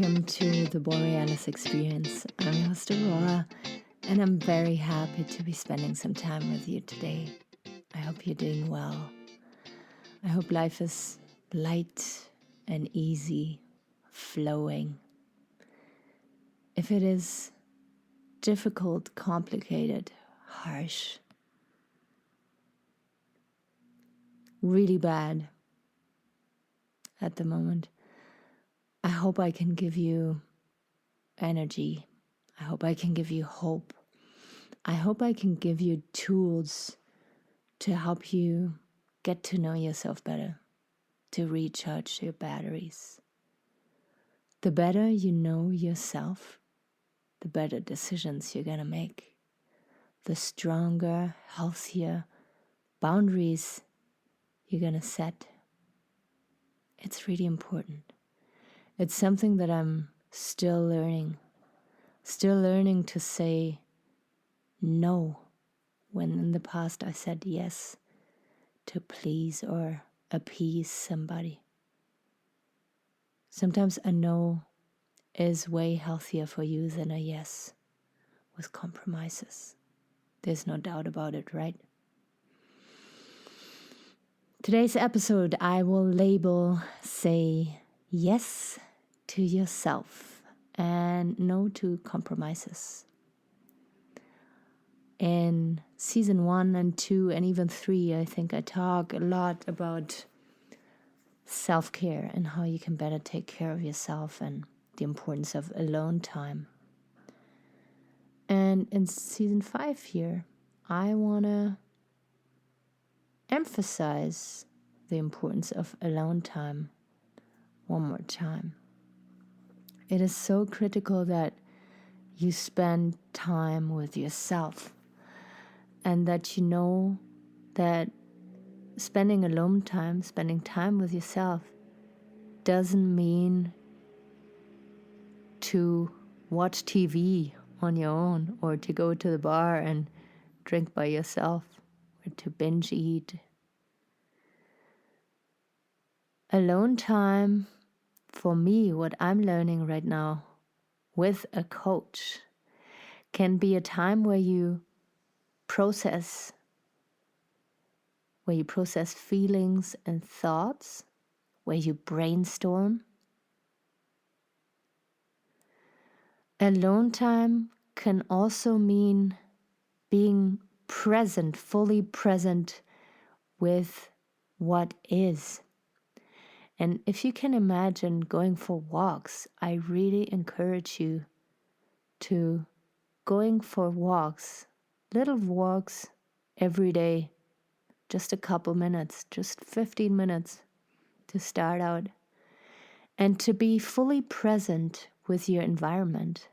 welcome to the Borealis Experience. I'm your host Aurora, and I'm very happy to be spending some time with you today. I hope you're doing well. I hope life is light and easy, flowing. If it is difficult, complicated, harsh, really bad at the moment, I hope I can give you energy. I hope I can give you hope. I hope I can give you tools to help you get to know yourself better, to recharge your batteries. The better you know yourself, the better decisions you're going to make. The stronger, healthier boundaries you're going to set. It's really important. It's something that I'm still learning to say no when in the past I said yes to please or appease somebody. Sometimes a no is way healthier for you than a yes with compromises. There's no doubt about it, right? Today's episode I will label say yes to yourself and no to compromises. In season 1 and 2 and even 3, I think I talk a lot about self-care and how you can better take care of yourself and the importance of alone time. And in season 5 here, I want to emphasize the importance of alone time one more time. It is so critical that you spend time with yourself and that you know that spending alone time, spending time with yourself doesn't mean to watch TV on your own or to go to the bar and drink by yourself or to binge eat. Alone time, for me, what I'm learning right now with a coach, can be a time where you process feelings and thoughts, where you brainstorm. Alone time can also mean being present, fully present with what is. And if you can imagine going for walks, I really encourage you to going for walks, little walks every day, just a couple minutes, just 15 minutes to start out, and to be fully present with your environment.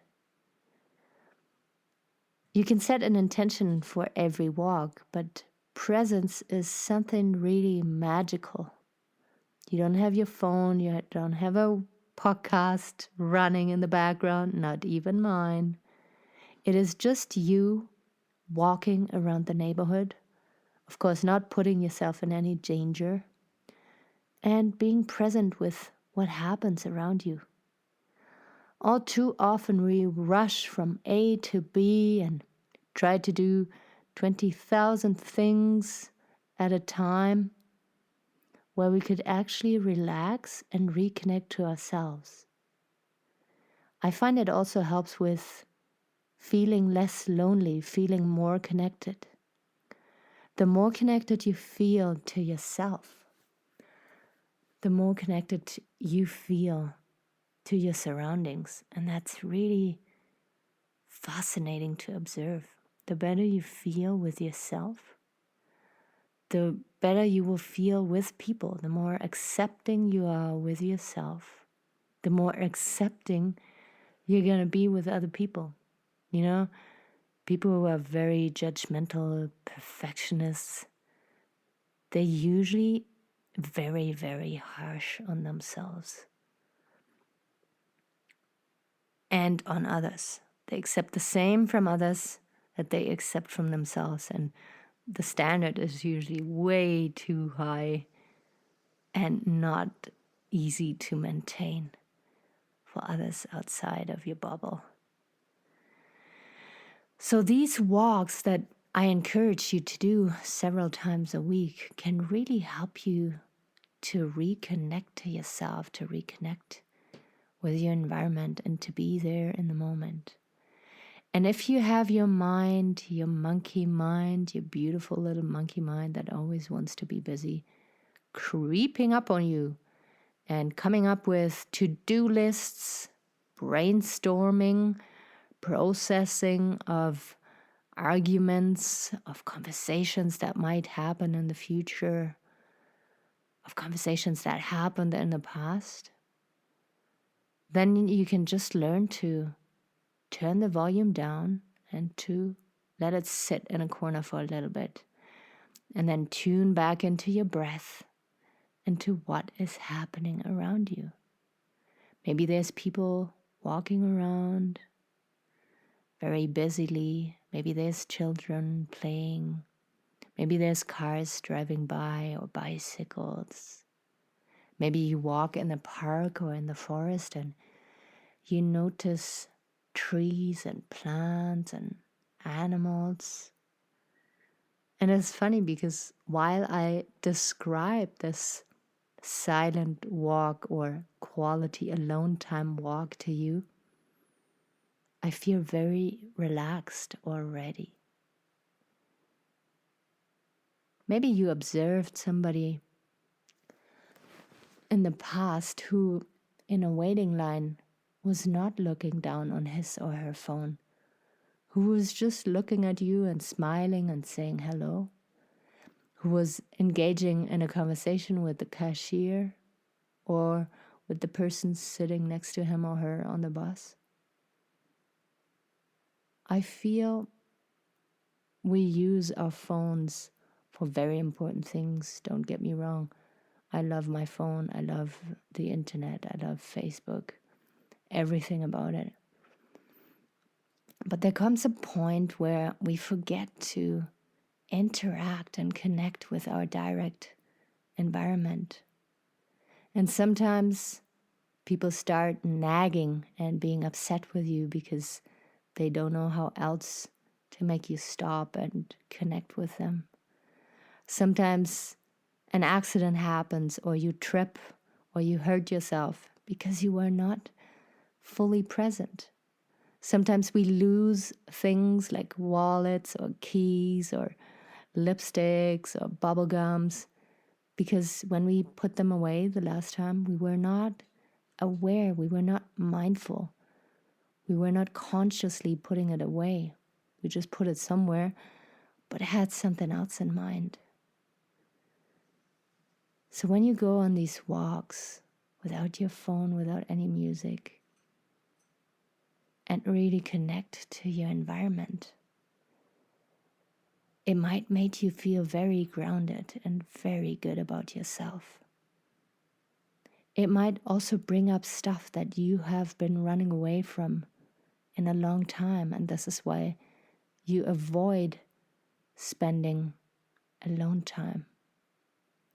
You can set an intention for every walk, but presence is something really magical. You don't have your phone, you don't have a podcast running in the background, not even mine. It is just you walking around the neighborhood, of course not putting yourself in any danger, and being present with what happens around you. All too often we rush from A to B and try to do 20,000 things at a time, where we could actually relax and reconnect to ourselves. I find it also helps with feeling less lonely, feeling more connected. The more connected you feel to yourself, the more connected you feel to your surroundings. And that's really fascinating to observe. The better you feel with yourself, the better you will feel with people. The more accepting you are with yourself, the more accepting you're going to be with other people. You know, people who are very judgmental, perfectionists, they're usually very, very harsh on themselves and on others. They accept the same from others that they accept from themselves, and the standard is usually way too high and not easy to maintain. for others outside of your bubble. So these walks that I encourage you to do several times a week can really help you to reconnect to yourself, to reconnect with your environment, and to be there in the moment. And if you have your mind, your monkey mind, your beautiful little monkey mind that always wants to be busy, creeping up on you and coming up with to-do lists, brainstorming, processing of arguments, of conversations that might happen in the future, of conversations that happened in the past, then you can just learn to turn the volume down and to let it sit in a corner for a little bit. And then tune back into your breath, into what is happening around you. Maybe there's people walking around very busily. Maybe there's children playing. Maybe there's cars driving by or bicycles. Maybe you walk in the park or in the forest and you notice trees and plants and animals. And it's funny because while I describe this silent walk or quality alone time walk to you, I feel very relaxed already. Maybe you observed somebody in the past who, in a waiting line, was not looking down on his or her phone, who was just looking at you and smiling and saying hello, who was engaging in a conversation with the cashier or with the person sitting next to him or her on the bus. I feel we use our phones for very important things, don't get me wrong. I love my phone, I love the internet, I love Facebook, everything about it. But there comes a point where we forget to interact and connect with our direct environment. And sometimes people start nagging and being upset with you because they don't know how else to make you stop and connect with them. Sometimes an accident happens, or you trip, or you hurt yourself because you were not fully present. Sometimes we lose things like wallets or keys or lipsticks or bubble gums because when we put them away the last time, we were not aware, we were not mindful. We were not consciously putting it away. We just put it somewhere, but had something else in mind. So when you go on these walks without your phone, without any music, and really connect to your environment, it might make you feel very grounded and very good about yourself. It might also bring up stuff that you have been running away from in a long time, and this is why you avoid spending alone time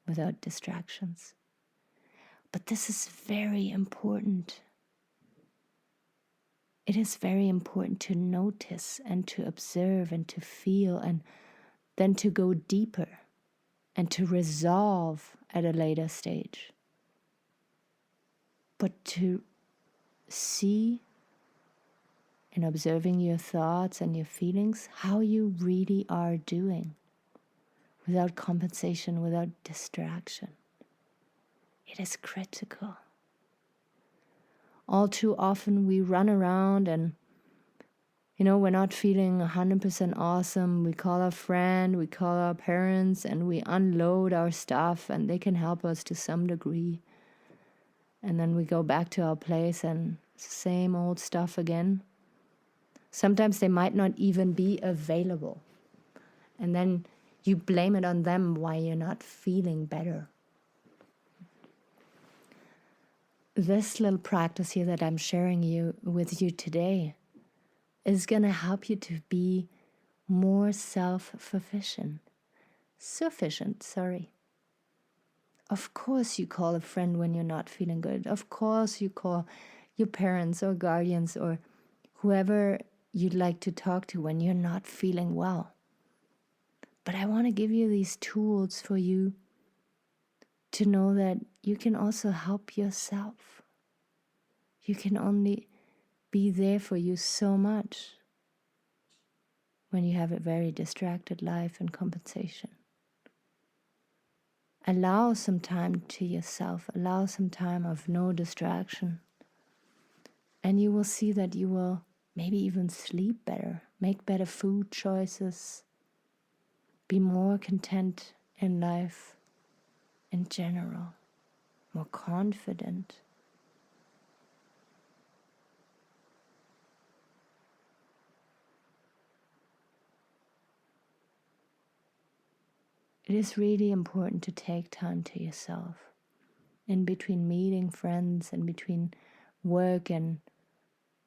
without distractions. But this is very important. It is very important to notice and to observe and to feel, and then to go deeper and to resolve at a later stage. But to see in observing your thoughts and your feelings how you really are doing without compensation, without distraction. It is critical. All too often we run around and, we're not feeling 100% awesome. We call our friend, we call our parents, and we unload our stuff, and they can help us to some degree. And then we go back to our place and same old stuff again. Sometimes they might not even be available. And then you blame it on them why you're not feeling better. This little practice here that I'm sharing with you today is going to help you to be more sufficient. Of course you call a friend when you're not feeling good. Of course you call your parents or guardians or whoever you'd like to talk to when you're not feeling well. But I want to give you these tools for you to know that you can also help yourself. You can only be there for you so much when you have a very distracted life and compensation. Allow some time to yourself. Allow some time of no distraction. And you will see that you will maybe even sleep better, make better food choices, be more content in life in general, more confident. It is really important to take time to yourself. In between meeting friends, in between work and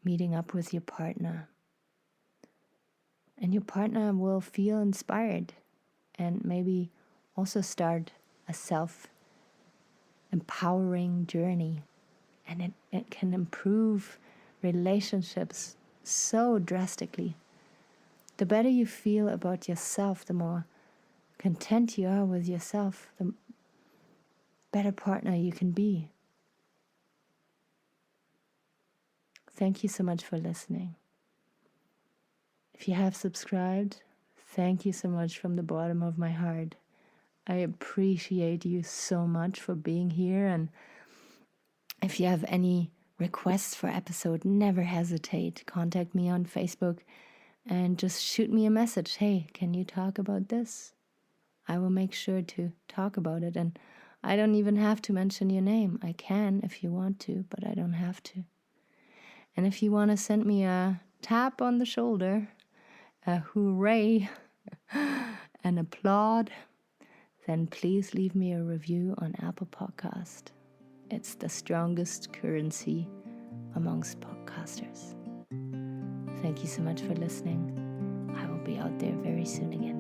meeting up with your partner. And your partner will feel inspired and maybe also start a self-empowering journey. And it can improve relationships so drastically. The better you feel about yourself, the more content you are with yourself, the better partner you can be. Thank you so much for listening. If you have subscribed, thank you so much from the bottom of my heart. I appreciate you so much for being here. And if you have any requests for episode, never hesitate. Contact me on Facebook and just shoot me a message. Hey, can you talk about this? I will make sure to talk about it. And I don't even have to mention your name. I can if you want to, but I don't have to. And if you want to send me a tap on the shoulder, a hooray, an applaud, then please leave me a review on Apple Podcast. It's the strongest currency amongst podcasters. Thank you so much for listening. I will be out there very soon again.